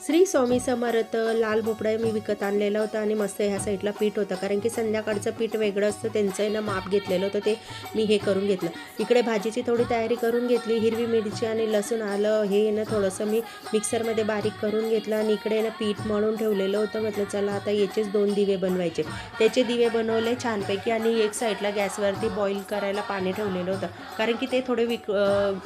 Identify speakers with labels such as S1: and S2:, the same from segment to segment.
S1: श्री स्वामी समर्थ. लाल भोपळा मी विकत आणलेला होता आणि मस्त ह्या साईडला पीठ होतं, कारण की संध्याकाळचं पीठ वेगळं असतं, त्यांचं आहे ना माप घेतलेलं होतं, ते मी हे करून घेतलं. इकडे भाजीची थोडी तयारी करून घेतली. हिरवी मिरची आणि लसूण आलं हे ना थोडंसं मी मिक्सरमध्ये बारीक करून घेतलं आणि इकडे ना पीठ मळून ठेवलेलं होतं. म्हटलं चला आता याचेच 2 दिवे बनवायचे. त्याचे दिवे बनवले छानपैकी आणि एक साईडला गॅसवरती बॉईल करायला पाणी ठेवलेलं होतं, कारण की ते थोडे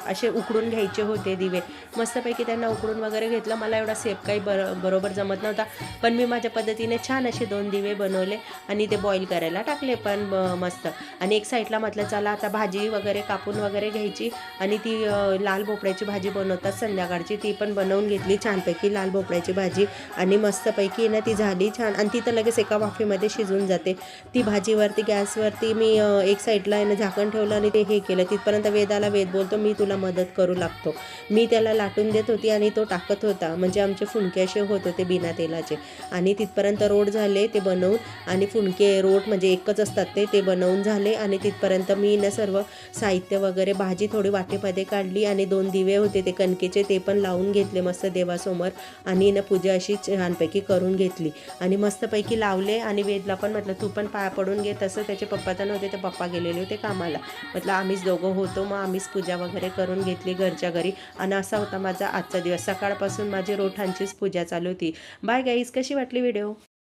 S1: असे उकडून घ्यायचे होते दिवे. मस्तपैकी त्यांना उकडून वगैरे घेतलं. मला एवढा सेप काही बरोबर जमत नव्हता, पण मी माझ्या पद्धतीने छान असे 2 दिवे बनवले आणि ते बॉईल करायला टाकले पण मस्त. आणि एक साईडला म्हटलं चला आता भाजी वगैरे कापून वगैरे घ्यायची आणि ती लाल भोपळ्याची भाजी बनवतात संध्याकाळची, ती पण बनवून घेतली छानपैकी लाल भोपळ्याची भाजी. आणि मस्तपैकी ना ती झाली छान आणि ती तर लगेच एका वाफेमध्ये शिजून जाते. ती भाजीवरती गॅसवरती मी एक साईडला आहे ना झाकण ठेवलं आणि ते हे केलं. तिथपर्यंत वेद बोलतो मी तुला मदत करू लागतो. मी त्याला लाटून देत होती आणि तो टाकत होता, म्हणजे आमचे फुणके असे होत होते बिना तेलाचे. आणि तिथपर्यंत रोट झाले ते बनवून, आणि फुणके रोट म्हणजे एकच असतात ते बनवून झाले. आणि तिथपर्यंत मी ना सर्व साहित्य वगैरे भाजी थोडी वाटेमध्ये काढली आणि 2 दिवे होते ते कणकेचे ते पण लावून घेतले मस्त देवासमोर. आणि ना पूजा अशी छानपैकी करून घेतली आणि मस्तपैकी लावले. आणि वेदला पण म्हटलं तू पण पाया पडून घे. तसं त्याचे पप्पा तर नव्हते, तर पप्पा गेलेले होते कामाला. म्हटलं आम्हीच दोघं होतो, मग आम्हीच पूजा वगैरे करून घेतली घरच्या घरी. आणि असा होता माझा आजचा दिवस. सकाळपासून माझी रोठांचीच पूजा चालू होती. बाय गाईज, कशी वाटली व्हिडिओ?